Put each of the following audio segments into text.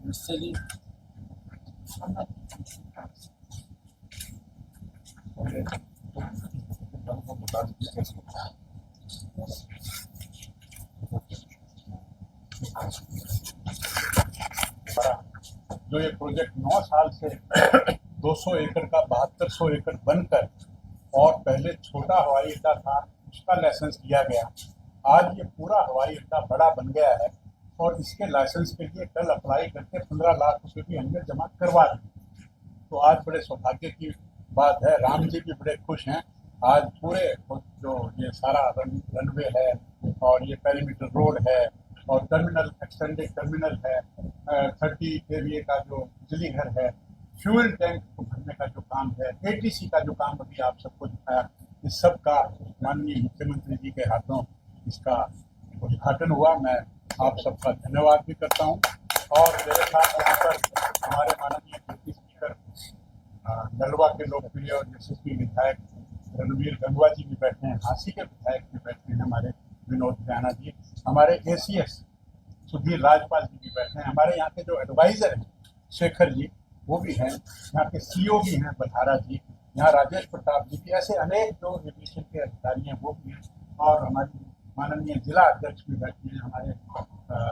इससे जी जो ये प्रोजेक्ट 9 साल से 200 एकड़ का 7200 एकड़ बनकर और पहले छोटा हवाई अड्डा था उसका लाइसेंस लिया गया। आज ये पूरा हवाई अड्डा बड़ा बन गया है और इसके लाइसेंस के लिए कल अप्लाई करके 15 लाख रुपए भी हमने जमा करवा दिए। तो आज बड़े सौभाग्य की बात है। राम जी भी बड़े खुश हैं। आज पूरे जो ये सारा रनवे है और ये पेरीमीटर रोड है और टर्मिनल एक्सटेंडेड टर्मिनल है, 30 एरिए का जो बिजली घर है, फ्यूल टैंक को भरने का जो काम है, एटीसी का जो काम अभी आप सबको दिखाया, इस सब का माननीय मुख्यमंत्री जी के हाथों इसका उद्घाटन हुआ। मैं आप सबका धन्यवाद भी करता हूं। और मेरे साथ यहाँ पर हमारे माननीय डिप्टी स्पीकर नलवा के लोकप्रिय और यशस्वी विधायक रणवीर गंगवा जी भी बैठे हैं, झांसी के विधायक भी बैठे हैं, हमारे विनोद खैना जी, हमारे ACS सुधीर राजपाल जी भी बैठे हैं, हमारे यहाँ के जो एडवाइजर हैं शेखर जी वो भी हैं, यहाँ के CO भी हैं बधारा जी, यहाँ राजेश प्रताप जी भी, ऐसे अनेक जो एविएशन के अधिकारी हैं वो भी हैं, और हमारी माननीय जिला अध्यक्ष भी बैठे हैं, हमारे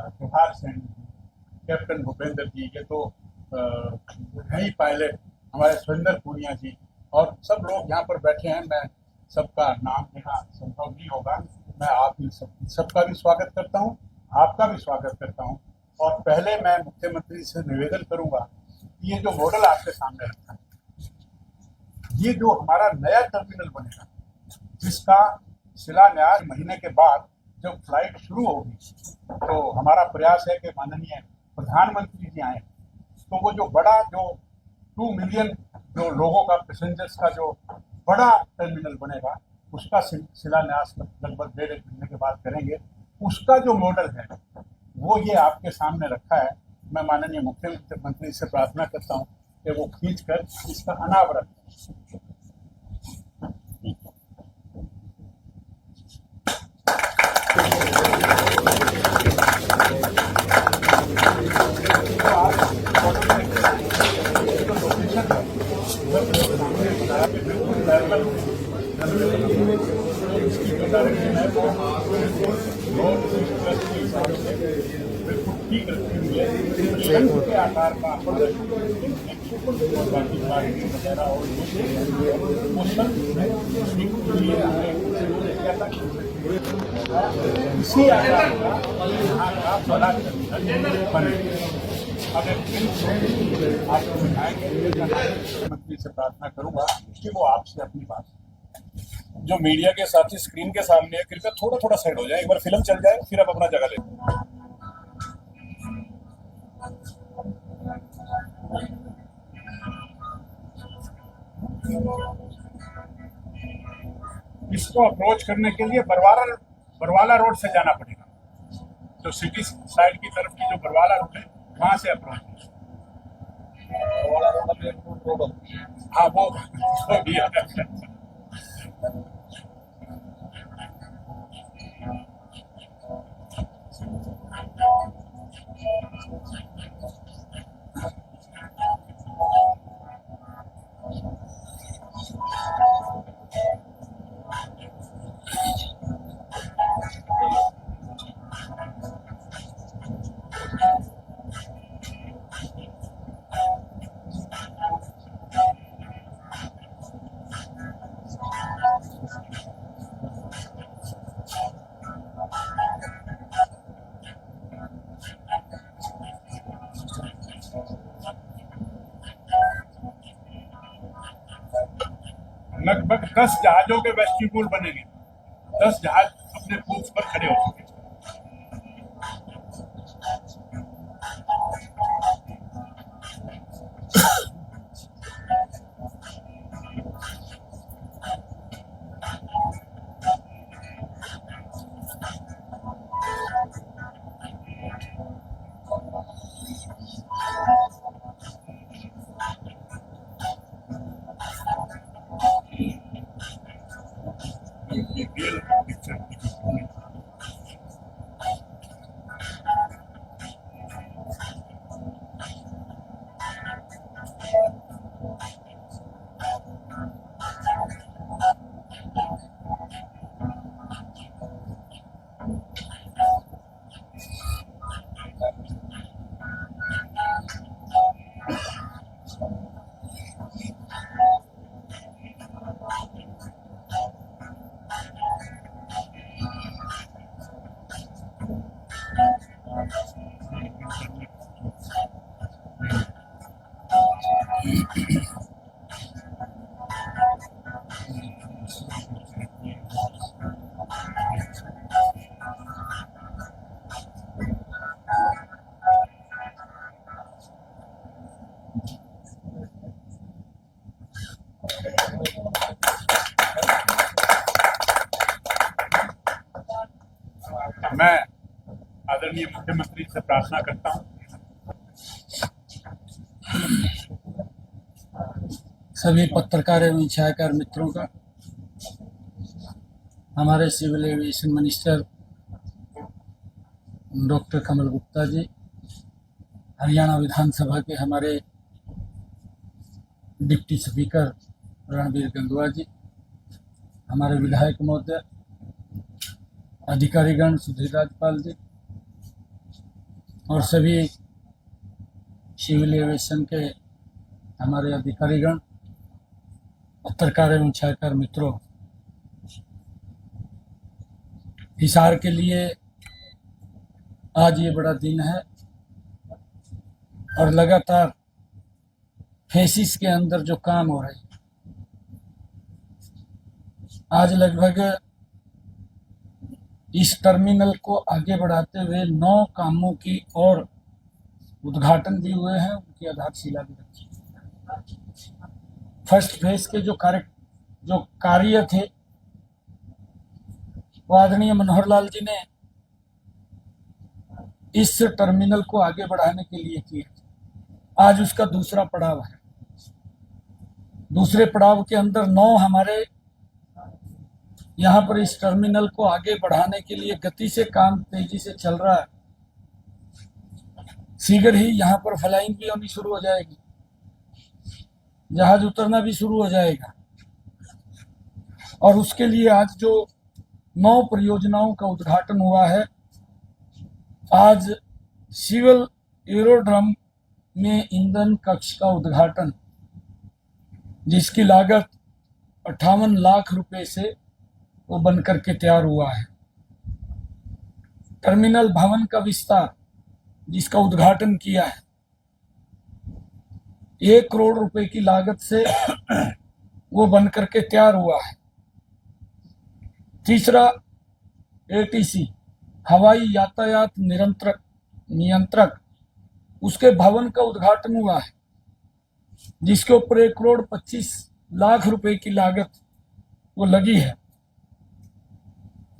त्योहार सैनी जी, कैप्टन भूपेंद्र जी, ये तो हैं ही पायलट, हमारे सुरेंद्र पूनिया जी, और सब लोग यहाँ पर बैठे हैं। मैं सबका नाम लेना संभव नहीं होगा। मैं आप सबका भी स्वागत करता हूँ, आपका भी स्वागत करता हूँ। और पहले मैं मुख्यमंत्री से निवेदन करूंगा कि ये जो मॉडल आपके सामने रखा है, ये जो हमारा नया टर्मिनल बनेगा जिसका शिलान्यास महीने के बाद जब फ्लाइट शुरू होगी, तो हमारा प्रयास है कि माननीय प्रधानमंत्री जी आए, तो वो जो बड़ा जो 2 मिलियन जो लोगों का पैसेंजर्स का जो बड़ा टर्मिनल बनेगा उसका शिलान्यास लगभग 1.5 महीने के बाद करेंगे। उसका जो मॉडल है वो ये आपके सामने रखा है। मैं माननीय मुख्यमंत्री से प्रार्थना करता हूँ कि वो खींचकर इसका अनावरण ठीक रखी हुई है के आकार का वगैरह और इसी आकार का बड़ा बनेगा। आपको मुख्यमंत्री से प्रार्थना करूंगा कि वो आपसे अपनी बात जो मीडिया के साथी स्क्रीन के सामने है, कृपया थोड़ा थोड़ा साइड हो जाए, एक बार फिल्म चल जाए फिर आप अपना जगह ले। इसको अप्रोच करने के लिए बरवाला रोड से जाना पड़ेगा। तो सिटी साइड की तरफ की जो बरवाला रोड है वहां से अप्रोच। हाँ वो भी है। लगभग 10 जहाजों के वेस्टिब्यूल बनेंगे। 10 जहाज अपने पूछ पर खड़े हो चुके। माननीय मुख्यमंत्री से प्रार्थना करता हूँ। सभी पत्रकार एवं छायाकार मित्रों का, हमारे सिविल एविएशन मिनिस्टर डॉक्टर कमल गुप्ता जी, हरियाणा विधानसभा के हमारे डिप्टी स्पीकर रणबीर गंगवा जी, हमारे विधायक महोदय, अधिकारीगण, सुधीर राजपाल जी और सभी सिविल एविएशन के हमारे अधिकारीगण, पत्रकार एवं छायाकार मित्रों, हिसार के लिए आज ये बड़ा दिन है और लगातार फेसिस के अंदर जो काम हो रहे हैं, आज लगभग इस टर्मिनल को आगे बढ़ाते हुए 9 कामों की और उद्घाटन भी हुए हैं, उनकी आधारशिला भी रखी। फर्स्ट फेज के जो कार्य थे वो आदरणीय मनोहर लाल जी ने इस टर्मिनल को आगे बढ़ाने के लिए किया। आज उसका दूसरा पड़ाव है। दूसरे पड़ाव के अंदर 9 हमारे यहाँ पर इस टर्मिनल को आगे बढ़ाने के लिए गति से काम तेजी से चल रहा है। शीघ्र ही यहाँ पर फ्लाइंग भी होनी शुरू हो जाएगी, जहाज उतरना भी शुरू हो जाएगा और उसके लिए आज जो 9 परियोजनाओं का उद्घाटन हुआ है, आज सिविल एरोड्रम में ईंधन कक्ष का उद्घाटन, जिसकी लागत 58 लाख रुपए से वो बनकर के तैयार हुआ है। टर्मिनल भवन का विस्तार, जिसका उद्घाटन किया है, 1 करोड़ रुपए की लागत से वो बनकर के तैयार हुआ है। तीसरा ATC हवाई यातायात नियंत्रक, उसके भवन का उद्घाटन हुआ है, जिसके ऊपर 1 करोड़ 25 लाख रुपए की लागत वो लगी है।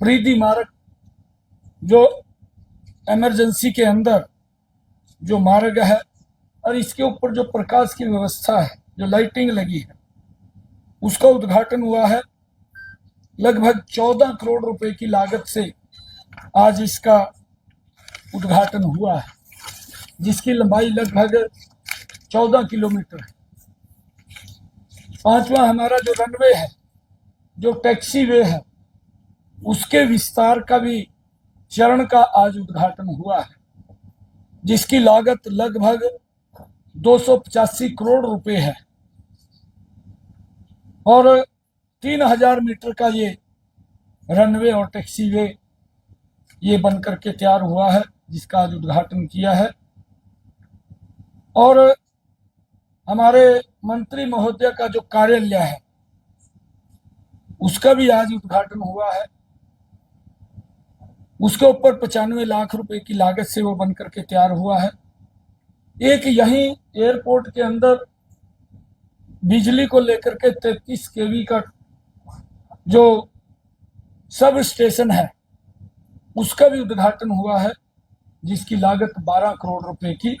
प्रीति मार्ग, जो इमरजेंसी के अंदर जो मार्ग है और इसके ऊपर जो प्रकाश की व्यवस्था है, जो लाइटिंग लगी है, उसका उद्घाटन हुआ है। लगभग 14 करोड़ रुपए की लागत से आज इसका उद्घाटन हुआ है, जिसकी लंबाई लगभग 14 किलोमीटर है। 5वां हमारा जो रनवे है, जो टैक्सी वे है, उसके विस्तार का भी चरण का आज उद्घाटन हुआ है, जिसकी लागत लगभग 285 करोड़ रुपए है और 3000 मीटर का ये रनवे और टैक्सी वे ये बनकर के तैयार हुआ है, जिसका आज उद्घाटन किया है। और हमारे मंत्री महोदय का जो कार्यालय है, उसका भी आज उद्घाटन हुआ है। उसके ऊपर 95 लाख रुपए की लागत से वो बनकर के तैयार हुआ है। एक यहीं एयरपोर्ट के अंदर बिजली को लेकर के 33 kV का जो सब स्टेशन है, उसका भी उद्घाटन हुआ है, जिसकी लागत 12 करोड़ रुपए की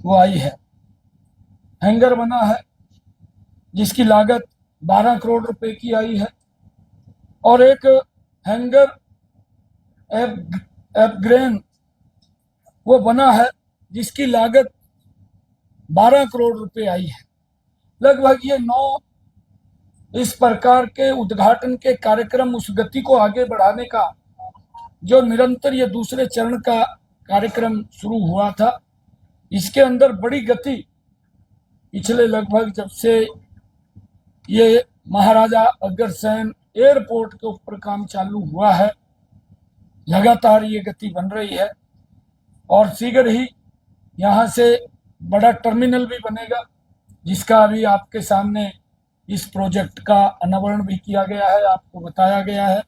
वो आई है। हैंगर बना है, जिसकी लागत 12 करोड़ रुपए की आई है और एक हैंगर एपग्रेन वो बना है, जिसकी लागत 12 करोड़ रुपए आई है। लगभग ये 9 इस प्रकार के उद्घाटन के कार्यक्रम, उस गति को आगे बढ़ाने का जो निरंतर ये दूसरे चरण का कार्यक्रम शुरू हुआ था, इसके अंदर बड़ी गति पिछले लगभग जब से ये महाराजा अग्रसेन एयरपोर्ट के ऊपर काम चालू हुआ है, लगातार ये गति बन रही है और शीघ्र ही यहाँ से बड़ा टर्मिनल भी बनेगा, जिसका अभी आपके सामने इस प्रोजेक्ट का अनावरण भी किया गया है, आपको बताया गया है।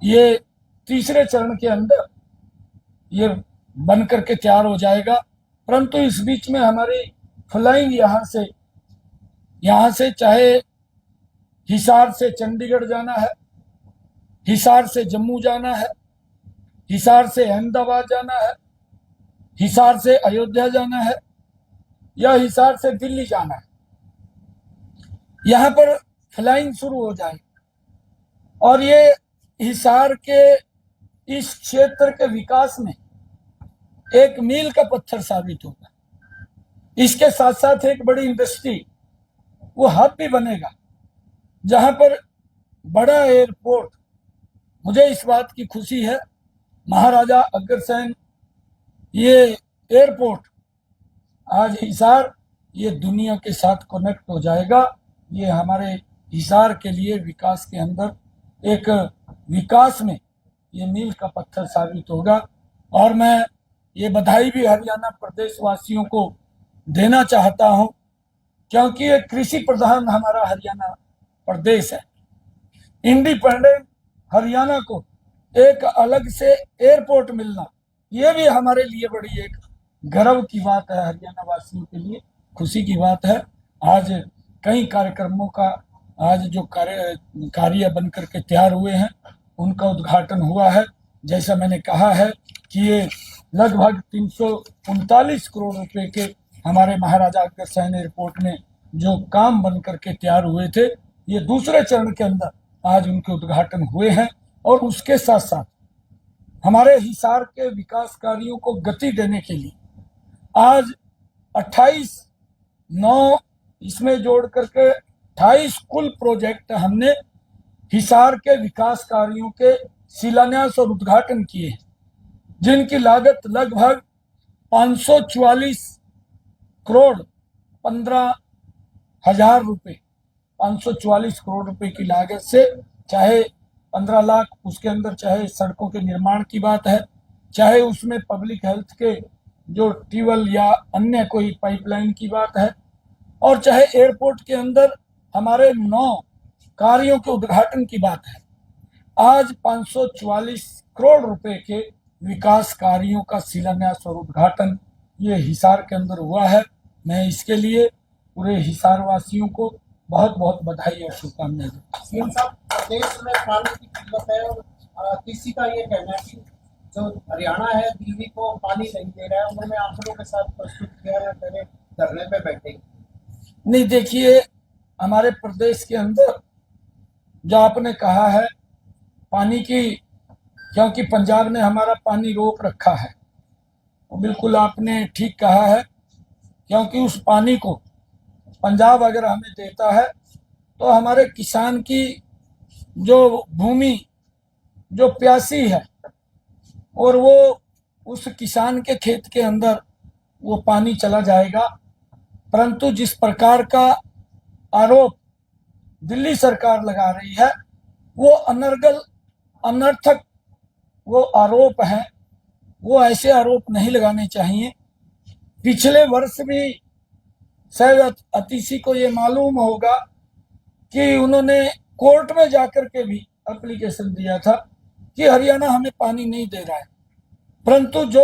ये तीसरे चरण के अंदर ये बन करके तैयार हो जाएगा, परंतु इस बीच में हमारी फ्लाइंग यहाँ से चाहे हिसार से चंडीगढ़ जाना है, हिसार से जम्मू जाना है, हिसार से अहमदाबाद जाना है, हिसार से अयोध्या जाना है, या हिसार से दिल्ली जाना है, यहाँ पर फ्लाइंग शुरू हो जाए और ये हिसार के इस क्षेत्र के विकास में एक मील का पत्थर साबित होगा। इसके साथ साथ एक बड़ी इंडस्ट्री, वो हब भी बनेगा, जहां पर बड़ा एयरपोर्ट। मुझे इस बात की खुशी है, महाराजा अग्रसेन ये एयरपोर्ट आज हिसार ये दुनिया के साथ कनेक्ट हो जाएगा। ये हमारे हिसार के लिए विकास के अंदर एक विकास में ये मील का पत्थर साबित होगा। और मैं ये बधाई भी हरियाणा प्रदेश वासियों को देना चाहता हूं, क्योंकि ये कृषि प्रधान हमारा हरियाणा प्रदेश है। इंडिपेंडेंट हरियाणा को एक अलग से एयरपोर्ट मिलना, ये भी हमारे लिए बड़ी एक गर्व की बात है, हरियाणा वासियों के लिए खुशी की बात है। आज कई कार्यक्रमों का आज जो कार्य बनकर के तैयार हुए हैं उनका उद्घाटन हुआ है। जैसा मैंने कहा है कि ये लगभग 339 करोड़ रुपए के हमारे महाराजा अग्रसेन एयरपोर्ट में जो काम बन करके तैयार हुए थे, ये दूसरे चरण के अंदर आज उनके उद्घाटन हुए हैं। और उसके साथ साथ हमारे हिसार के विकास कार्यों को गति देने के लिए आज 28/9 इसमें जोड़ करके 28 कुल प्रोजेक्ट हमने हिसार के विकास कार्यों के शिलान्यास और उद्घाटन किए हैं, जिनकी लागत लगभग 544 करोड़ 15,000 रुपए, 544 करोड़ रुपए की लागत से, चाहे 15 लाख उसके अंदर चाहे सड़कों के निर्माण की बात है, चाहे उसमें पब्लिक हेल्थ के जो ट्यूबवेल या अन्य कोई पाइपलाइन की बात है, और चाहे एयरपोर्ट के अंदर हमारे 9 कार्यों के उद्घाटन की बात है। आज 544 करोड़ रुपए के विकास कार्यों का शिलान्यास और उद्घाटन ये हिसार के अंदर हुआ है। मैं इसके लिए पूरे हिसार वासियों को बहुत बहुत बधाई और शुभकामनाएं देता हूं। सीएम साहब, प्रदेश में पानी की किल्लत है और किसी का ये कहना है कि जो हरियाणा है दिल्ली को पानी नहीं दे रहा है। उन्होंने आंकड़ों के साथ प्रस्तुत किया है, पहले धरने पे बैठे। नहीं, देखिए, हमारे प्रदेश के अंदर जो आपने कहा है पानी की, क्योंकि पंजाब ने हमारा पानी रोक रखा है, वो बिल्कुल आपने ठीक कहा है, क्योंकि उस पानी को पंजाब अगर हमें देता है तो हमारे किसान की जो भूमि जो प्यासी है और वो उस किसान के खेत के अंदर वो पानी चला जाएगा। परंतु जिस प्रकार का आरोप दिल्ली सरकार लगा रही है वो अनर्गल अनर्थक वो आरोप हैं, वो ऐसे आरोप नहीं लगाने चाहिए। पिछले वर्ष भी शायद अतिशी को ये मालूम होगा कि उन्होंने कोर्ट में जाकर के भी एप्लीकेशन दिया था कि हरियाणा हमें पानी नहीं दे रहा है, परंतु जो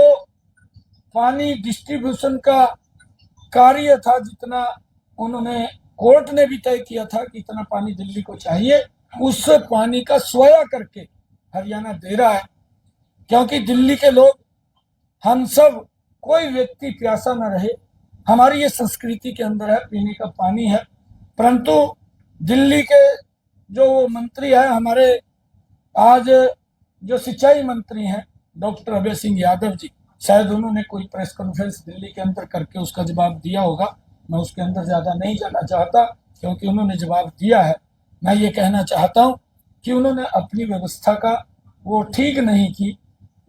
पानी डिस्ट्रीब्यूशन का कार्य था, जितना उन्होंने कोर्ट ने भी तय किया था कि इतना पानी दिल्ली को चाहिए, उस पानी का स्वया करके हरियाणा दे रहा है। क्योंकि दिल्ली के लोग, हम सब, कोई व्यक्ति प्यासा न रहे, हमारी ये संस्कृति के अंदर है, पीने का पानी है। परंतु दिल्ली के जो मंत्री है हमारे, आज जो सिंचाई मंत्री हैं डॉक्टर अभय सिंह यादव जी, शायद उन्होंने कोई प्रेस कॉन्फ्रेंस दिल्ली के अंदर करके उसका जवाब दिया होगा। मैं उसके अंदर ज़्यादा नहीं जाना चाहता, क्योंकि उन्होंने जवाब दिया है। मैं ये कहना चाहता हूँ कि उन्होंने अपनी व्यवस्था का वो ठीक नहीं की,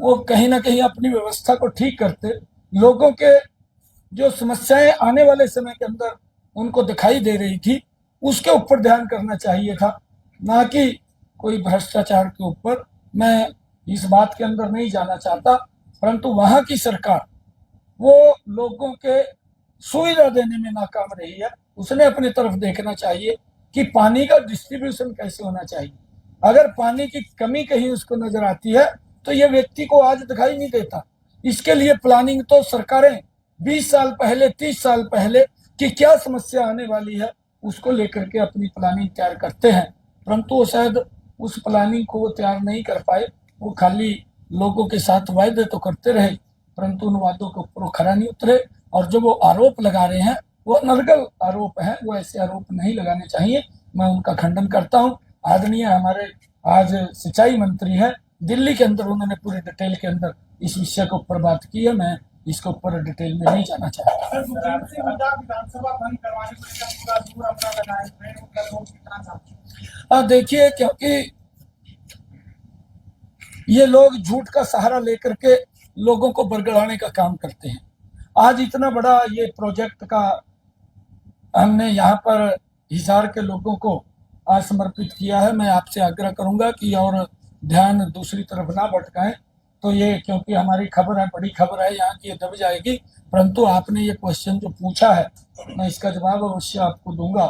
वो कहीं ना कहीं अपनी व्यवस्था को ठीक करते लोगों के जो समस्याएं आने वाले समय के अंदर उनको दिखाई दे रही थी, उसके ऊपर ध्यान करना चाहिए था, ना कि कोई भ्रष्टाचार के ऊपर। मैं इस बात के अंदर नहीं जाना चाहता, परंतु वहाँ की सरकार वो लोगों के सुविधा देने में नाकाम रही है। उसने अपनी तरफ देखना चाहिए कि पानी का डिस्ट्रीब्यूशन कैसे होना चाहिए। अगर पानी की कमी कहीं उसको नजर आती है तो ये व्यक्ति को आज दिखाई नहीं देता। इसके लिए प्लानिंग तो सरकारें 20 साल पहले, 30 साल पहले कि क्या समस्या आने वाली है उसको लेकर के अपनी प्लानिंग तैयार करते हैं, परंतु वो शायद उस प्लानिंग को वो तैयार नहीं कर पाए। वो खाली लोगों के साथ वायदे तो करते रहे, परंतु उन वादों के ऊपर वो खरा नहीं उतरे। और जो वो आरोप लगा रहे हैं वो अनर्गल आरोप हैं, वो ऐसे आरोप नहीं लगाने चाहिए। मैं उनका खंडन करता हूँ। आदरणीय हमारे आज सिंचाई मंत्री हैं, दिल्ली के अंदर उन्होंने पूरे डिटेल के अंदर इस विषय के ऊपर बात की है। मैं इसके ऊपर डिटेल में नहीं जाना चाहता। सर, भूपेंद्र सिंह हुड्डा विधानसभा बंद करवाने को लेकर पूरा जोर अपना लगाए हुए हैं, उनका लोग कितना चाहते हैं। देखिए, क्योंकि ये लोग झूठ का सहारा लेकर के लोगों को बरगलाने का काम करते हैं। आज इतना बड़ा ये प्रोजेक्ट का हमने यहाँ पर हिसार के लोगों को आज समर्पित किया है। मैं आपसे आग्रह करूंगा कि और ध्यान दूसरी तरफ ना भटकाएं। तो ये क्योंकि हमारी खबर है, बड़ी खबर है, यहाँ की ये दब जाएगी। परंतु आपने ये क्वेश्चन जो पूछा है, मैं इसका जवाब अवश्य आपको दूंगा,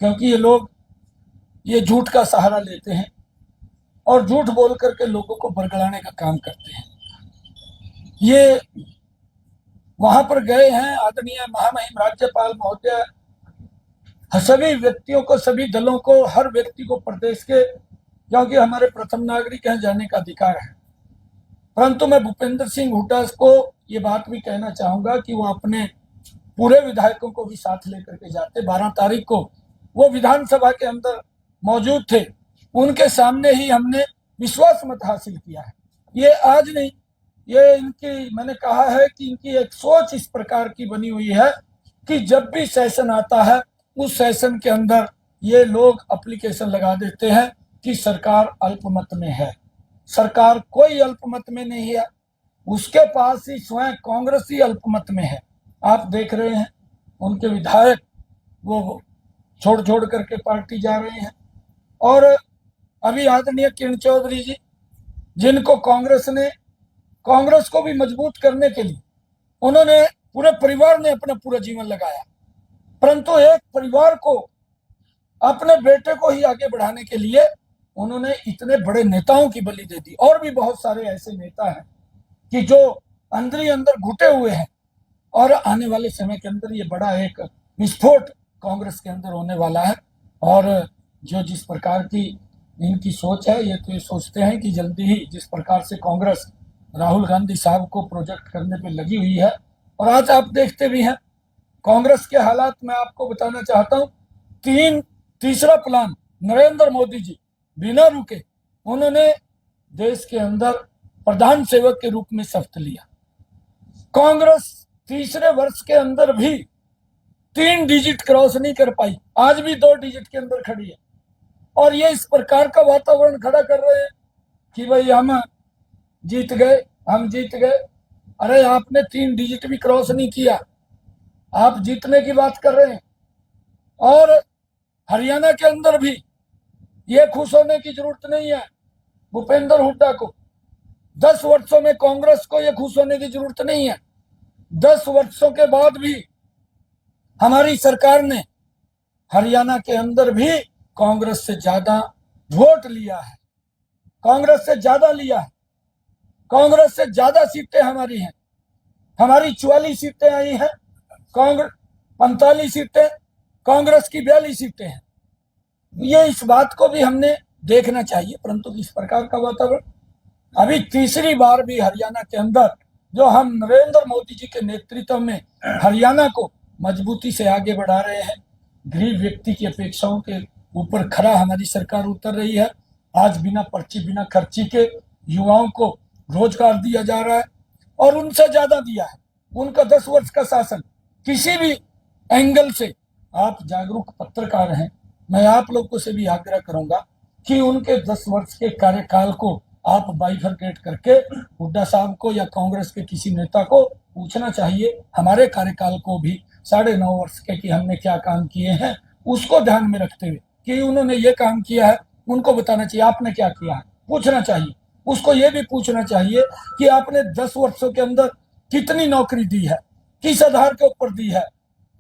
क्योंकि ये लोग ये झूठ का सहारा लेते हैं और झूठ बोल करके लोगों को बरगलाने का काम करते हैं। ये वहां पर गए हैं, आदरणीय महामहिम राज्यपाल महोदय सभी व्यक्तियों को, सभी दलों को, हर व्यक्ति को प्रदेश के, क्योंकि हमारे प्रथम नागरिक हैं, जाने का अधिकार है। परंतु मैं भूपेंद्र सिंह हुड्डा को ये बात भी कहना चाहूंगा कि वो अपने पूरे विधायकों को भी साथ लेकर के जाते। 12 तारीख को वो विधानसभा के अंदर मौजूद थे, उनके सामने ही हमने विश्वास मत हासिल किया है। ये आज नहीं, ये इनकी, मैंने कहा है कि इनकी एक सोच इस प्रकार की बनी हुई है कि जब भी सेशन आता है उस सेशन के अंदर ये लोग एप्लीकेशन लगा देते हैं कि सरकार अल्पमत में है। सरकार कोई अल्पमत में नहीं है, उसके पास ही स्वयं कांग्रेस ही अल्पमत में है। आप देख रहे हैं उनके विधायक वो छोड़ छोड़ करके पार्टी जा रहे हैं। और अभी आदरणीय किरण चौधरी जी, जिनको कांग्रेस को भी मजबूत करने के लिए उन्होंने, पूरे परिवार ने अपना पूरा जीवन लगाया, परंतु एक परिवार को, अपने बेटे को ही आगे बढ़ाने के लिए उन्होंने इतने बड़े नेताओं की बलि दे दी। और भी बहुत सारे ऐसे नेता हैं कि जो अंदर ही अंदर घुटे हुए हैं, और आने वाले समय के अंदर ये बड़ा एक विस्फोट कांग्रेस के अंदर होने वाला है। और जो जिस प्रकार की इनकी सोच है, ये तो ये सोचते हैं कि जल्दी ही, जिस प्रकार से कांग्रेस राहुल गांधी साहब को प्रोजेक्ट करने पे लगी हुई है, और आज आप देखते भी हैं कांग्रेस के हालात। मैं आपको बताना चाहता हूं, तीसरा प्लान नरेंद्र मोदी जी बिना रुके उन्होंने देश के अंदर प्रधान सेवक के रूप में शपथ लिया। कांग्रेस तीसरे वर्ष के अंदर भी 3 डिजिट क्रॉस नहीं कर पाई, आज भी 2 डिजिट के अंदर खड़ी है। और ये इस प्रकार का वातावरण खड़ा कर रहे हैं कि भाई हम जीत गए। अरे आपने 3 डिजिट भी क्रॉस नहीं किया, आप जीतने की बात कर रहे हैं। और हरियाणा के अंदर भी ये खुश होने की जरूरत नहीं है भूपेंद्र हुड्डा को। 10 वर्षों में कांग्रेस को ये खुश होने की जरूरत नहीं है। 10 वर्षों के बाद भी हमारी सरकार ने हरियाणा के अंदर भी कांग्रेस से ज्यादा वोट लिया है, कांग्रेस से ज्यादा लिया है, कांग्रेस से ज्यादा सीटें हमारी हैं। हमारी 44 सीटें आई हैं, कांग्रेस 45 सीटें, कांग्रेस की 42 सीटें हैं। ये इस बात को भी हमने देखना चाहिए। परंतु इस प्रकार का वातावरण, अभी तीसरी बार भी हरियाणा के अंदर जो हम नरेंद्र मोदी जी के नेतृत्व में हरियाणा को मजबूती से आगे बढ़ा रहे हैं, गरीब व्यक्ति की अपेक्षाओं के ऊपर खरा हमारी सरकार उतर रही है। आज बिना पर्ची, बिना खर्ची के युवाओं को रोजगार दिया जा रहा है, और उनसे ज्यादा दिया है। उनका 10 वर्ष का शासन, किसी भी एंगल से आप जागरूक पत्रकार हैं, मैं आप लोगों से भी आग्रह करूंगा कि उनके 10 वर्ष के कार्यकाल को आप बाइफरकेट करके हुड्डा साहब को या कांग्रेस के किसी नेता को पूछना चाहिए। हमारे कार्यकाल को भी 9.5 वर्ष के कि हमने क्या काम किए हैं, उसको ध्यान में रखते हुए कि उन्होंने ये काम किया है, उनको बताना चाहिए आपने क्या किया है, पूछना चाहिए। उसको ये भी पूछना चाहिए कि आपने 10 वर्षों के अंदर कितनी नौकरी दी है, किस आधार के ऊपर दी है।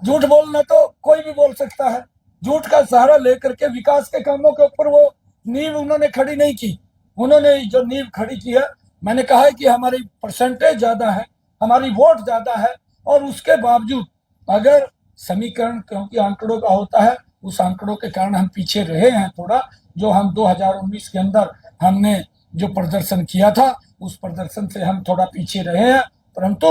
झूठ बोलना तो कोई भी बोल सकता है, झूठ का सहारा लेकर के विकास के कामों के ऊपर वो नींव उन्होंने खड़ी नहीं की। उन्होंने जो नींव खड़ी की है, मैंने कहा है कि हमारी परसेंटेज ज्यादा है, हमारी वोट ज्यादा है, और उसके बावजूद अगर समीकरण, क्योंकि आंकड़ों का होता है, उस आंकड़ों के कारण हम पीछे रहे हैं थोड़ा। जो हम 2019 के अंदर हमने जो प्रदर्शन किया था उस प्रदर्शन से हम थोड़ा पीछे रहे हैं, परंतु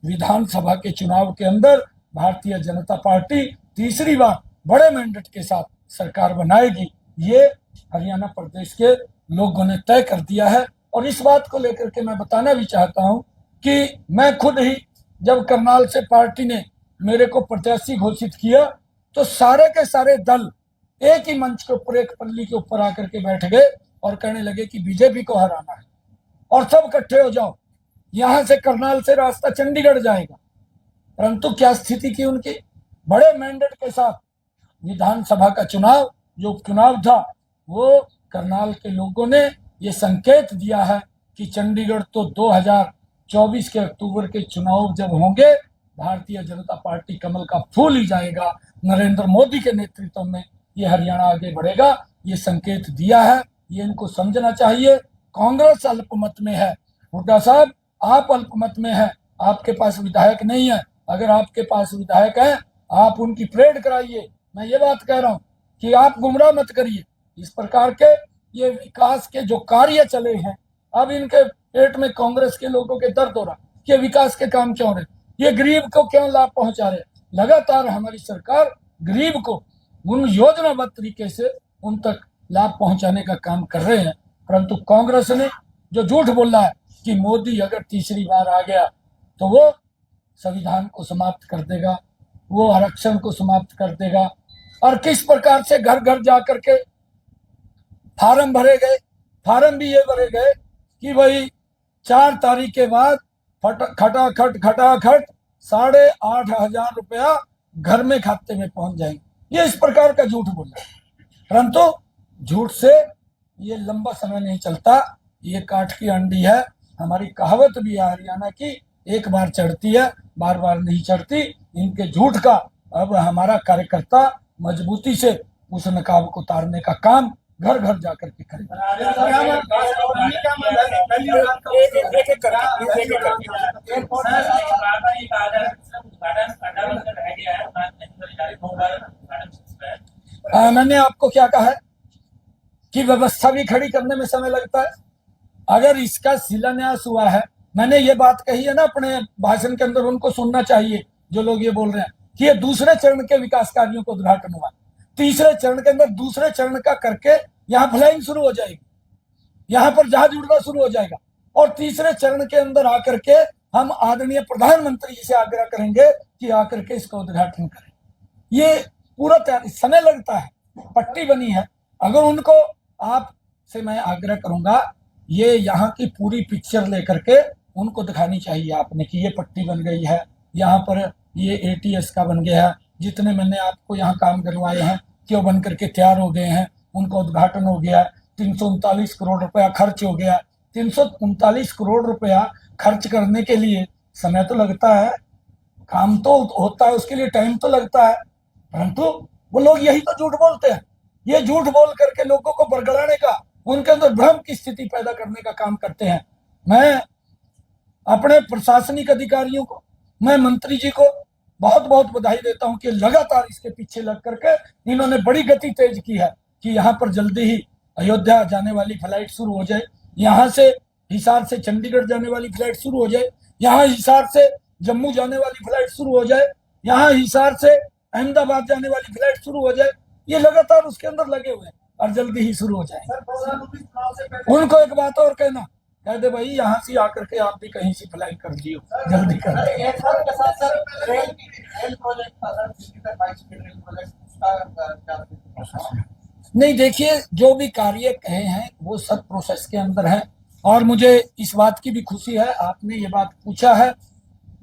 विधानसभा के चुनाव के अंदर भारतीय जनता पार्टी तीसरी बार बड़े मैंडेट के साथ सरकार बनाएगी, ये हरियाणा प्रदेश के लोगों ने तय कर दिया है। और इस बात को लेकर के मैं बताना भी चाहता हूं कि मैं खुद ही जब करनाल से पार्टी ने मेरे को प्रत्याशी घोषित किया तो सारे के सारे दल एक ही मंच के ऊपर, एक पल्ली के ऊपर आकर के बैठ गए और कहने लगे कि बीजेपी को हराना है और सब इकट्ठे हो जाओ, यहां से करनाल से रास्ता चंडीगढ़ जाएगा। परंतु क्या स्थिति की उनकी, बड़े मैंडेट के साथ विधानसभा का चुनाव जो उपचुनाव था, वो करनाल के लोगों ने ये संकेत दिया है कि चंडीगढ़ तो 2024 के अक्टूबर के चुनाव जब होंगे, भारतीय जनता पार्टी कमल का फूल ही जाएगा, नरेंद्र मोदी के नेतृत्व में ये हरियाणा आगे बढ़ेगा, ये संकेत दिया है। ये इनको समझना चाहिए। कांग्रेस अल्पमत में है, हुड्डा साहब आप अल्पमत में है, आपके पास विधायक नहीं है। अगर आपके पास विधायक है, आप उनकी परेड कराइए। मैं ये बात कह रहा हूं कि आप गुमराह मत करिए। इस प्रकार के ये विकास के जो कार्य चले हैं, अब इनके पेट में कांग्रेस के लोगों के दर्द हो रहा कि विकास के काम क्यों रहे, ये गरीब को क्यों लाभ पहुंचा रहे। लगातार हमारी सरकार गरीब को उन योजनाबद्ध तरीके से उन तक लाभ पहुंचाने का काम कर रहे हैं, परंतु कांग्रेस ने जो झूठ बोला है कि मोदी अगर तीसरी बार आ गया तो वो संविधान को समाप्त कर देगा, वो आरक्षण को समाप्त कर देगा। और किस प्रकार से घर घर जाकर के फार्म भरे गए, फार्म भी ये भरे गए कि भाई 4 तारीख के बाद खटाखट 8,500 रुपया घर में खाते में पहुंच जाएंगे। ये इस प्रकार का झूठ बोला, परंतु झूठ से ये लंबा समय नहीं चलता, ये काठ की अंडी है। हमारी कहावत भी है हरियाणा की, एक बार चढ़ती है बार बार नहीं चढ़ती। इनके झूठ का अब हमारा कार्यकर्ता मजबूती से उस नकाब को उतारने का काम घर घर जाकर के करेगा। मैंने आपको क्या कहा है कि व्यवस्था भी खड़ी करने में समय लगता है। अगर इसका शिलान्यास हुआ है, मैंने ये बात कही है ना अपने भाषण के अंदर, उनको सुनना चाहिए जो लोग ये बोल रहे हैं कि ये दूसरे चरण के विकास कार्यों को उद्घाटन हुआ, तीसरे चरण के अंदर दूसरे चरण का करके यहाँ फ्लाइंग शुरू हो जाएगी, यहाँ पर जहाज उड़ना शुरू हो जाएगा, और तीसरे चरण के अंदर आकर के हम आदरणीय प्रधानमंत्री जी से आग्रह करेंगे कि आकर के इसका उद्घाटन करें। ये पूरा तैयारी, समय लगता है, पट्टी बनी है। अगर उनको आपसे मैं आग्रह करूंगा, ये यहाँ की पूरी पिक्चर लेकर के उनको दिखानी चाहिए आपने कि ये पट्टी बन गई है, यहाँ पर ये एटीएस का बन गया है, जितने मैंने आपको यहाँ काम करवाए हैं क्यों बन करके तैयार हो गए हैं, उनका उद्घाटन हो गया। 339 करोड़ रुपया खर्च हो गया। 339 करोड़ रुपया खर्च करने के लिए समय तो लगता है, काम तो होता है, उसके लिए टाइम तो लगता है, परंतु वो लोग यही तो झूठ बोलते हैं। ये झूठ बोल करके लोगों को बरगलाने का, उनके अंदर भ्रम की स्थिति पैदा करने का काम करते हैं। मैं अपने प्रशासनिक अधिकारियों को, मैं मंत्री जी को बहुत बहुत बधाई देता हूं कि लगातार इसके पीछे लग करके इन्होंने बड़ी गति तेज की है कि यहाँ पर जल्दी ही अयोध्या जाने वाली फ्लाइट शुरू हो जाए, यहाँ से हिसार से चंडीगढ़ जाने वाली फ्लाइट शुरू हो जाए, यहाँ हिसार से जम्मू जाने वाली फ्लाइट शुरू हो जाए, यहाँ हिसार से अहमदाबाद जाने वाली फ्लाइट शुरू हो जाए। ये लगातार उसके अंदर लगे हुए हैं और जल्दी ही शुरू हो जाए। उनको एक बात और कहना, कह दे भाई यहाँ से आकर के आप भी कहीं से फ्लाइट कर दियो, जल्दी कर नहीं। देखिए, जो भी कार्य कहे हैं वो सब प्रोसेस के अंदर है, और मुझे इस बात की भी खुशी है, आपने ये बात पूछा है।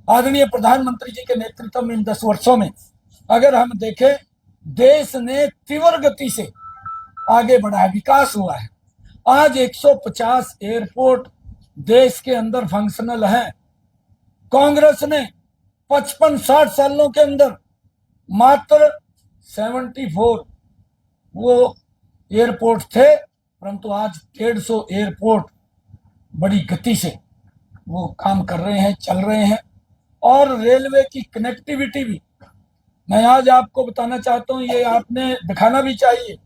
आदरणीय प्रधानमंत्री जी के नेतृत्व में इन 10 वर्षों में अगर हम देखें, देश ने तीव्र गति से आगे बढ़ा है, विकास हुआ है। आज 150 एयरपोर्ट देश के अंदर फंक्शनल हैं। कांग्रेस ने 55-60 सालों के अंदर मात्र 74 वो एयरपोर्ट थे, परंतु आज 150 एयरपोर्ट बड़ी गति से वो काम कर रहे हैं, चल रहे हैं। और रेलवे की कनेक्टिविटी भी मैं आज आपको बताना चाहता हूं, ये आपने दिखाना भी चाहिए।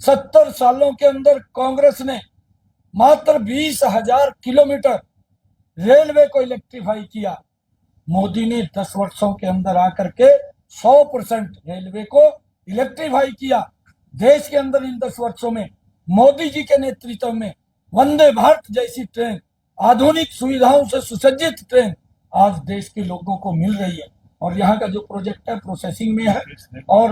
70 सालों के अंदर कांग्रेस ने मात्र 20,000 किलोमीटर रेलवे को इलेक्ट्रीफाई किया। मोदी ने 10 वर्षों के अंदर आकर के 100% रेलवे को इलेक्ट्रीफाई किया। देश के अंदर इन 10 वर्षों में मोदी जी के नेतृत्व में वंदे भारत जैसी ट्रेन, आधुनिक सुविधाओं से सुसज्जित ट्रेन आज देश के लोगों को मिल रही है। और यहाँ का जो प्रोजेक्ट है प्रोसेसिंग में है और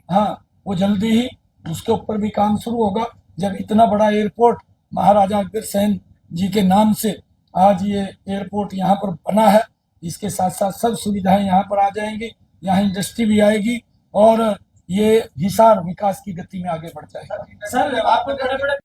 हाँ, वो जल्दी ही उसके ऊपर भी काम शुरू होगा। जब इतना बड़ा एयरपोर्ट महाराजा अग्रसेन जी के नाम से आज ये एयरपोर्ट यहाँ पर बना है, इसके साथ साथ सब सुविधाएं यहाँ पर आ जाएंगी, यहाँ इंडस्ट्री भी आएगी और ये हिसार विकास की गति में आगे बढ़ जाएगा। सर, आपको बड़े बड़े